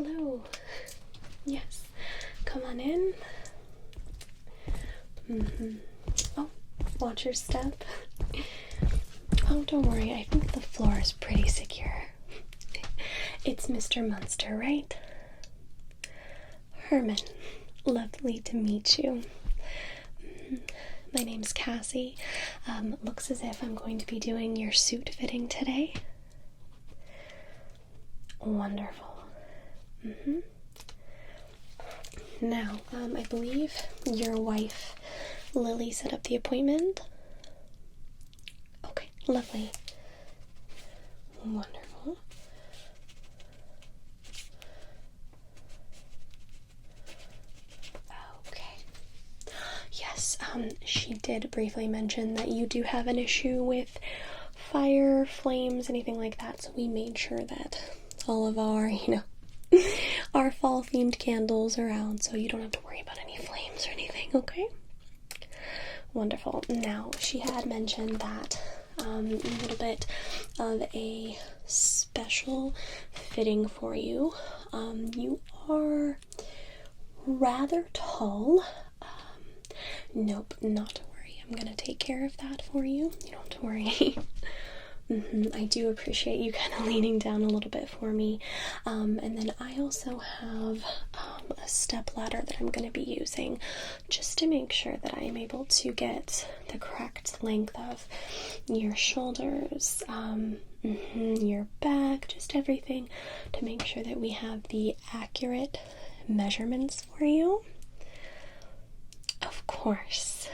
hello. Yes, come on in. Oh, watch your step. Oh, don't worry, I think the floor is pretty secure. It's Mr. Munster, right? Herman, lovely to meet you. My name's Cassie. Looks as if I'm going to be doing your suit fitting today. Wonderful. Now, I believe your wife, Lily, set up the appointment. Okay, lovely. Wonderful. Okay. Yes, she did briefly mention that you do have an issue with fire, flames, anything like that, so we made sure that all of our, our fall-themed candles are out, so you don't have to worry about any flames or anything, okay? Wonderful. Now, she had mentioned that a little bit of a special fitting for you. You are rather tall. Nope, not to worry. I'm gonna take care of that for you. You don't have to worry. I do appreciate you kind of leaning down a little bit for me. And then I also have a step ladder that I'm going to be using just to make sure that I am able to get the correct length of your shoulders, your back, just everything to make sure that we have the accurate measurements for you. Of course.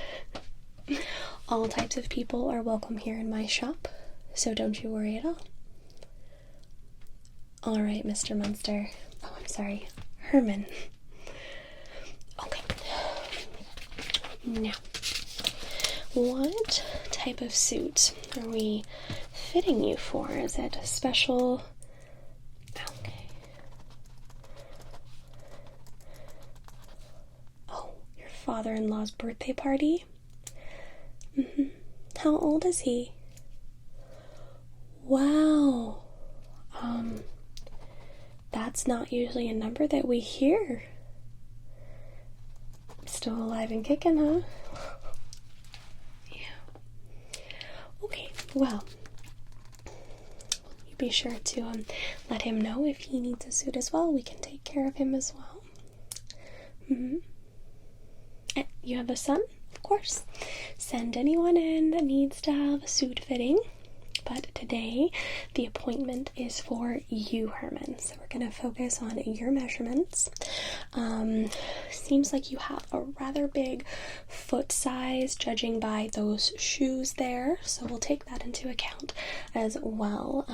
All types of people are welcome here in my shop. So don't you worry at all. All right, Mr. Munster. Oh, I'm sorry, Herman. Okay. Now, what type of suit are we fitting you for? Is it a special? Okay. Oh, your father-in-law's birthday party? How old is he? Wow. That's not usually a number that we hear. Still alive and kicking, huh? Yeah. Okay, well, you be sure to let him know if he needs a suit as well. We can take care of him as well. You have a son? Of course. Send anyone in that needs to have a suit fitting. But today, the appointment is for you, Herman. So we're going to focus on your measurements. Seems like you have a rather big foot size, judging by those shoes there. So we'll take that into account as well.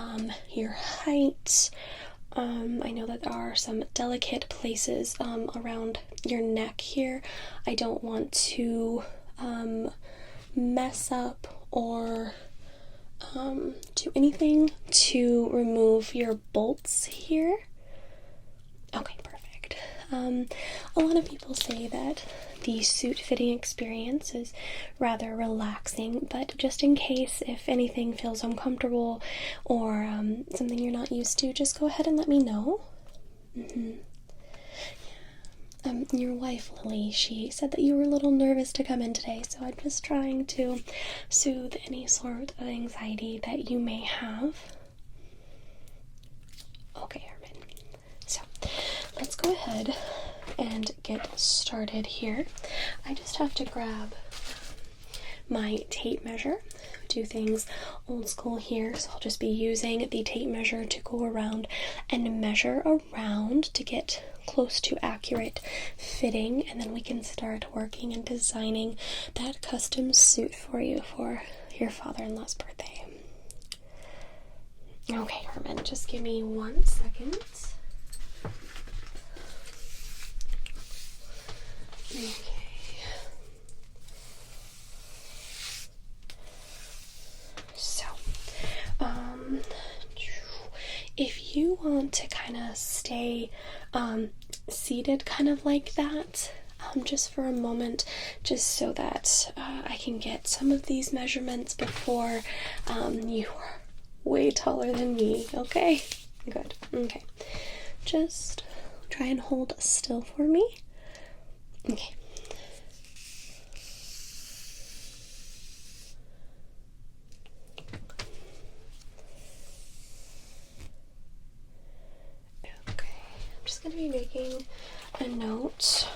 Your height. I know that there are some delicate places around your neck here. I don't want to mess up or do anything to remove your bolts here. Okay, perfect. A lot of people say that the suit fitting experience is rather relaxing, but just in case if anything feels uncomfortable or something you're not used to, just go ahead and let me know. Your wife, Lily, she said that you were a little nervous to come in today, so I'm just trying to soothe any sort of anxiety that you may have. Okay, Herman. So, let's go ahead and get started here. I just have to grab my tape measure. Do things old school here, so I'll just be using the tape measure to go around and measure around to get close to accurate fitting, and then we can start working and designing that custom suit for you for your father-in-law's birthday. Okay, Herman, just give me 1 second. Okay. So, if you want to kind of stay seated kind of like that, just for a moment, just so that I can get some of these measurements before you are way taller than me, okay? Good, okay. Just try and hold still for me. Okay. Okay, I'm just going to be making a note.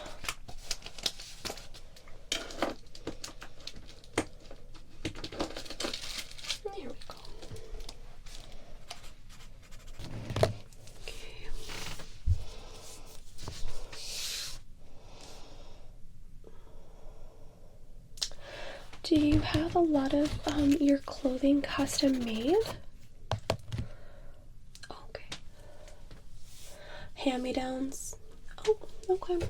There we go. Okay. Do you have a lot of your clothing custom made? Okay. Hand-me-downs? Oh, okay. Well,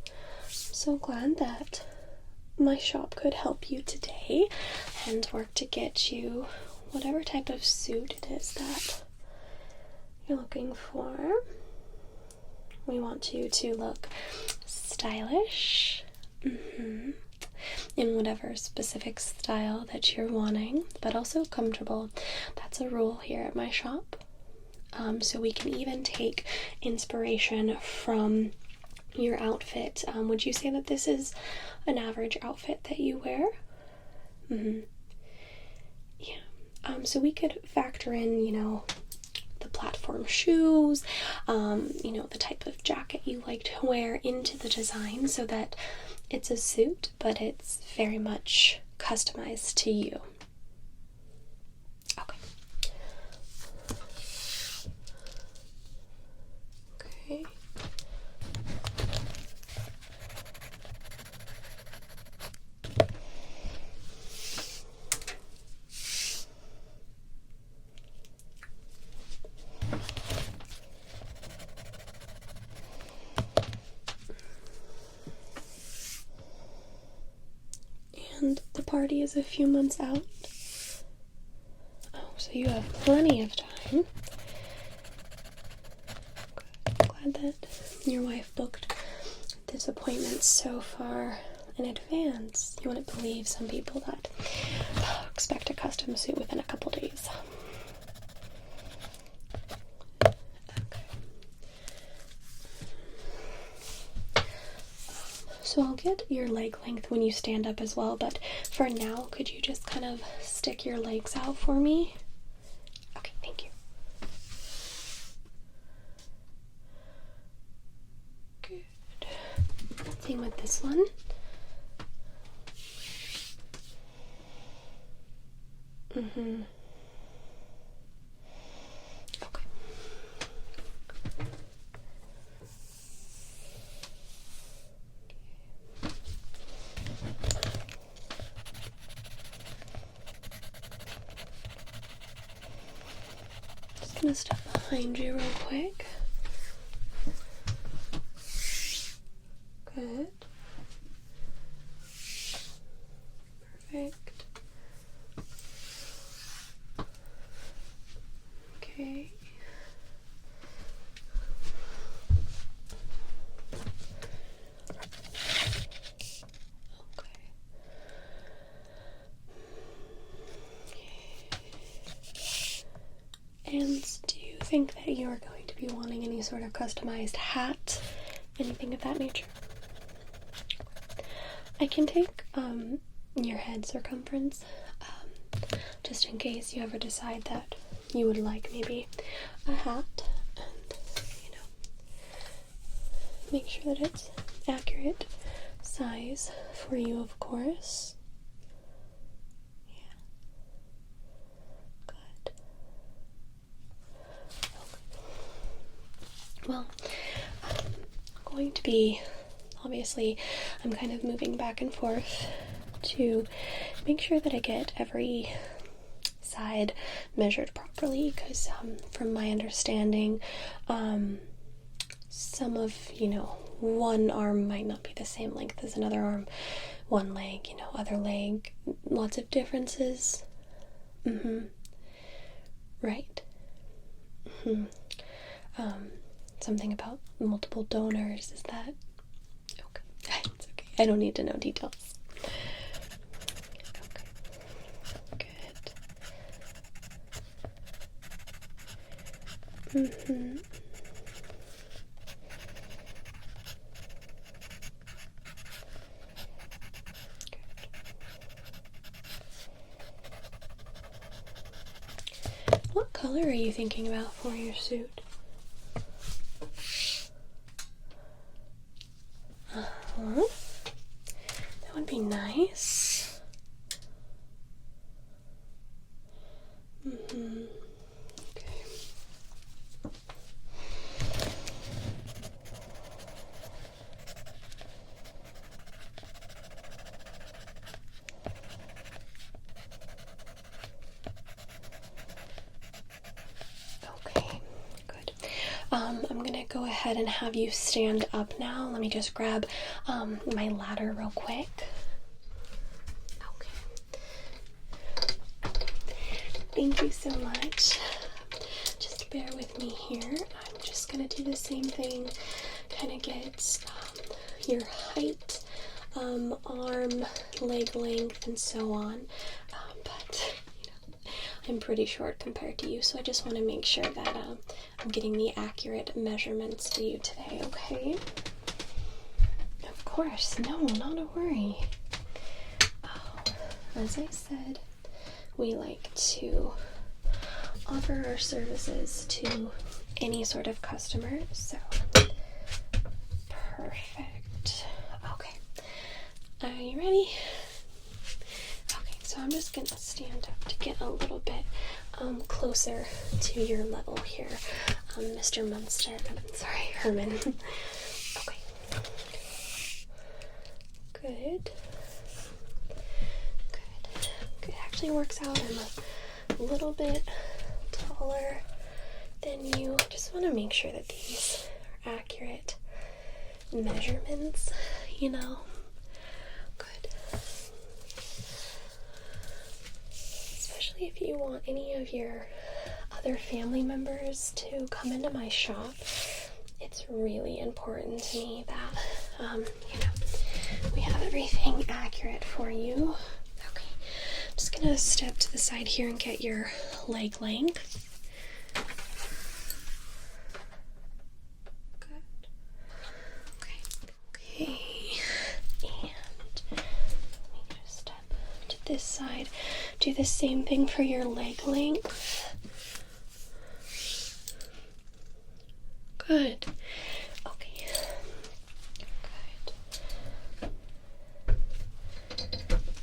I'm so glad that my shop could help you today and work to get you whatever type of suit it is that you're looking for. We want you to look stylish. In whatever specific style that you're wanting, but also comfortable. That's a rule here at my shop. So we can even take inspiration from your outfit. Would you say that this is an average outfit that you wear? Yeah. So we could factor in, the platform shoes, the type of jacket you like to wear into the design so that it's a suit, but it's very much customized to you. Okay. Okay. And the party is a few months out. Oh, so you have plenty of time. Glad that your wife booked this appointment so far in advance. You wouldn't believe some people that expect a custom suit within a couple days. So I'll get your leg length when you stand up as well, but for now, could you just kind of stick your legs out for me? Okay, thank you. Good. Same with this one. Okay. Just gonna step behind you real quick. Good. Perfect. Okay. And do you think that you are going to be wanting any sort of customized hat? Anything of that nature? I can take your head circumference, just in case you ever decide that you would like maybe a hat, and make sure that it's accurate size for you, of course. Yeah. Good. Okay. Well, I'm going to be, obviously, I'm kind of moving back and forth to make sure that I get every side measured properly, because from my understanding, some of, one arm might not be the same length as another arm, one leg, other leg, lots of differences. Right. Something about multiple donors, is that okay? It's okay. I don't need to know details. Okay. Good. What color are you thinking about for your suit? Uh-huh. That would be nice. Mm-hmm. Okay. Okay, good. I'm gonna go ahead and have you stand up now. Let me just grab my ladder real quick. Okay. Thank you so much. Just bear with me here. I'm just gonna do the same thing, kind of get your height, arm, leg length, and so on. But I'm pretty short compared to you, so I just want to make sure that I'm getting the accurate measurements for you today, okay? Of course, no, not a worry. Oh, as I said, we like to offer our services to any sort of customer, so perfect. Okay, are you ready? Okay, so I'm just gonna stand up to get a little bit closer to your level here, Mr. Munster. I'm sorry, Herman. Okay. Good. Good. Good. Actually works out. I'm a little bit taller than you. I just want to make sure that these are accurate measurements, you know. Good. Especially if you want any of your other family members to come into my shop, it's really important to me that, we have everything accurate for you. Okay, I'm just gonna step to the side here and get your leg length. Good. Okay. And let me just step to this side. Do the same thing for your leg length. Good. Okay. Good.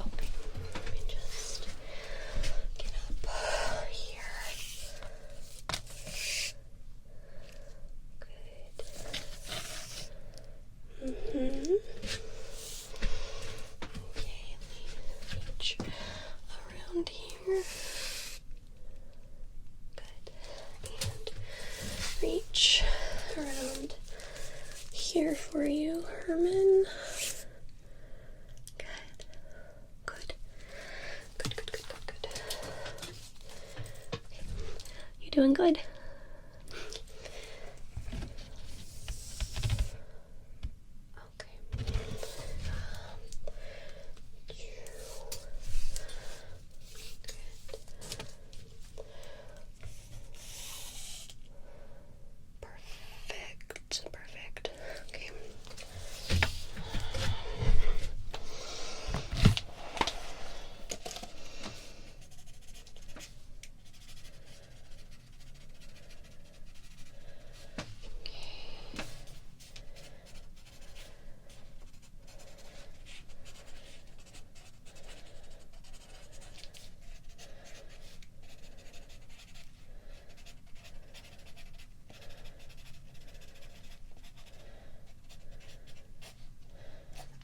Okay. Let me just get up here. Good. Okay, let me reach around here. Good. And reach around here for you, Herman. Good. Good. Good, good, good, good, good. Okay. You doing good? Okay. Perfect. Okay.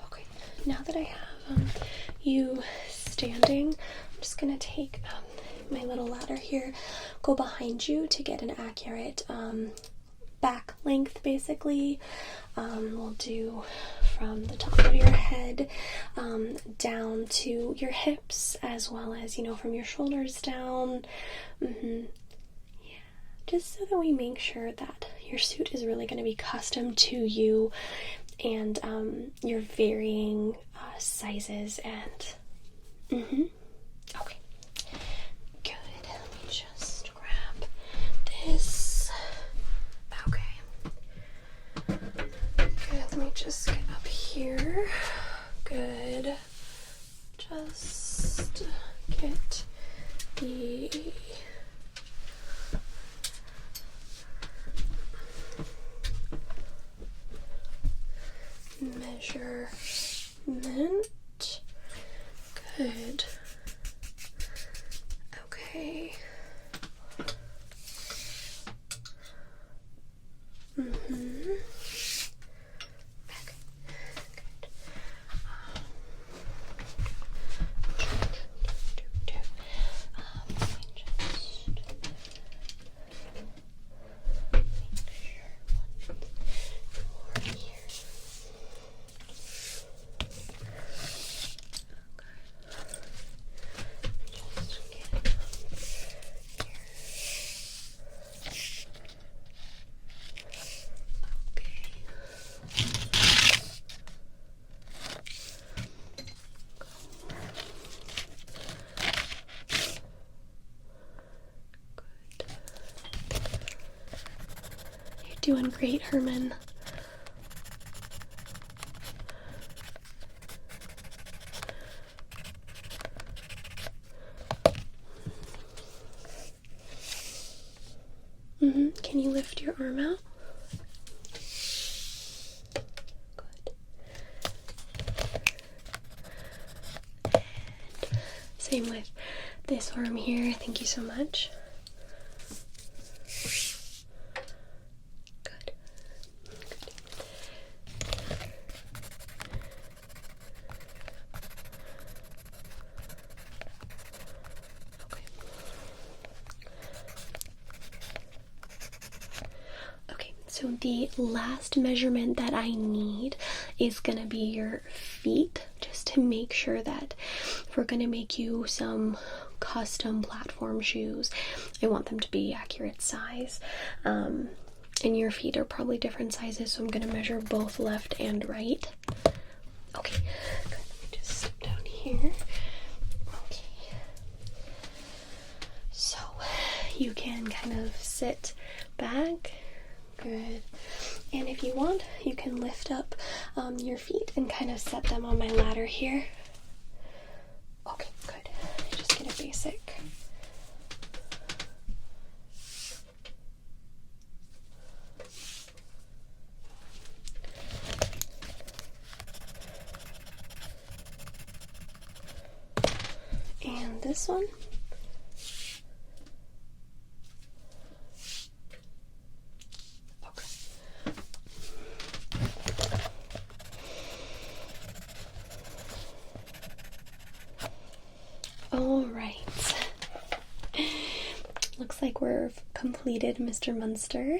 Okay, now that I have you standing, I'm just gonna take my little ladder here, go behind you to get an accurate back length, basically. We'll do from the top of your head down to your hips, as well as, from your shoulders down. Yeah, just so that we make sure that your suit is really going to be custom to you and your varying sizes and okay, good. Let me just grab this. Okay, good. Let me just get up here. Good. Just get the Good. Okay. Mm-hmm. Doing great, Herman. Can you lift your arm out? Good. And same with this arm here. Thank you so much. So the last measurement that I need is gonna be your feet, just to make sure that if we're gonna make you some custom platform shoes, I want them to be accurate size. And your feet are probably different sizes, so I'm gonna measure both left and right. Okay, good. Let me just step down here. Okay. So you can kind of sit back. Good. And if you want, you can lift up your feet and kind of set them on my ladder here. Okay, good. Just get a basic. And this one. Alright, looks like we're completed Mr. Munster.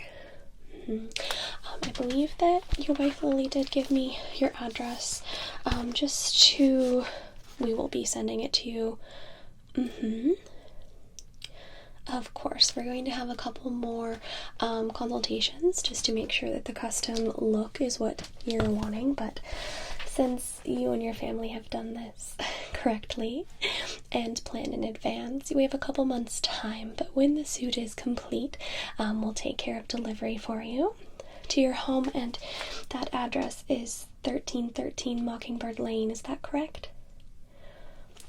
I believe that your wife Lily did give me your address, we will be sending it to you. Of course, we're going to have a couple more consultations just to make sure that the custom look is what you're wanting, but since you and your family have done this correctly and planned in advance, we have a couple months time, but when the suit is complete, we'll take care of delivery for you to your home, and that address is 1313 Mockingbird Lane, is that correct?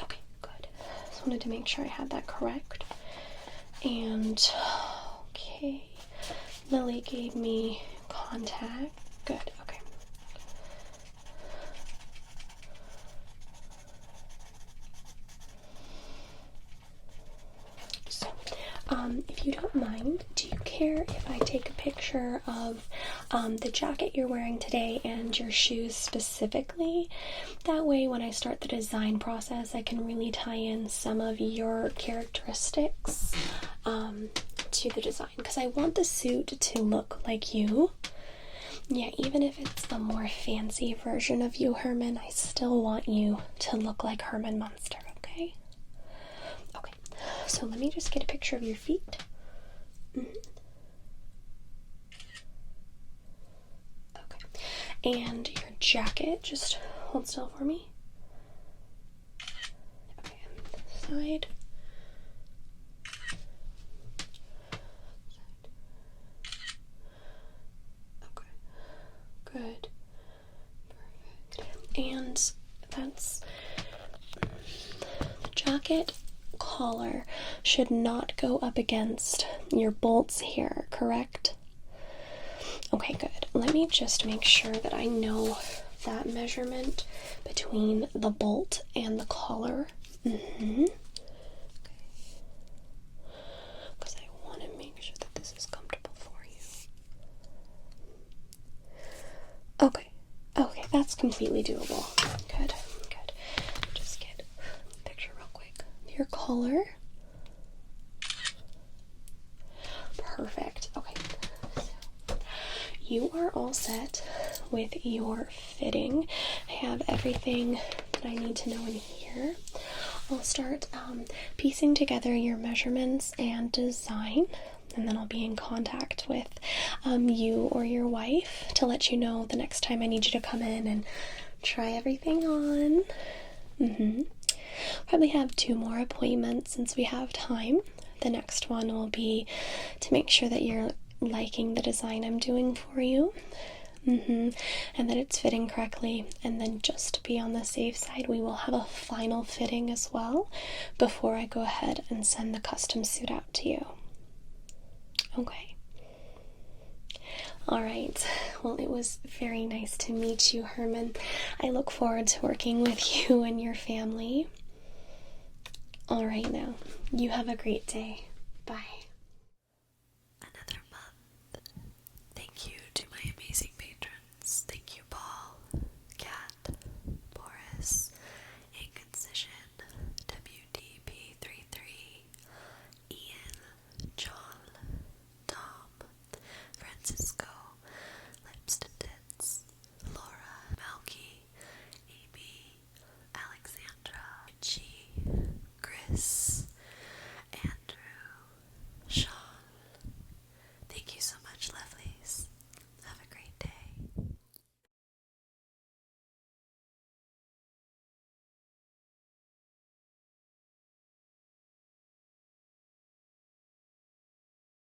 Okay, good. Just wanted to make sure I had that correct. And, okay, Lily gave me contact. Good, okay. So, if you don't mind, do you care if I take a picture of the jacket you're wearing today and your shoes specifically? That way, when I start the design process, I can really tie in some of your characteristics to the design, because I want the suit to look like you. Yeah, even if it's a more fancy version of you, Herman, I still want you to look like Herman Munster, okay? Okay, so let me just get a picture of your feet. Okay. And your jacket, just hold still for me. Okay, side. Good. Perfect. And that's the jacket collar should not go up against your bolts here, correct? Okay, good. Let me just make sure that I know that measurement between the bolt and the collar Mm-hmm. Okay. Because I want to make sure that this is comfortable for you. Okay. Okay, that's completely doable. Good, good. Just get a picture real quick. Your collar. Perfect. Okay. So you are all set with your fitting. I have everything that I need to know in here. I'll start piecing together your measurements and design, and then I'll be in contact with you or your wife to let you know the next time I need you to come in and try everything on. Probably have 2 more appointments since we have time. The next one will be to make sure that you're liking the design I'm doing for you. And that it's fitting correctly, and then just to be on the safe side, we will have a final fitting as well before I go ahead and send the custom suit out to you. Okay. Alright, well, it was very nice to meet you, Herman. I look forward to working with you and your family. Alright now, you have a great day. Bye.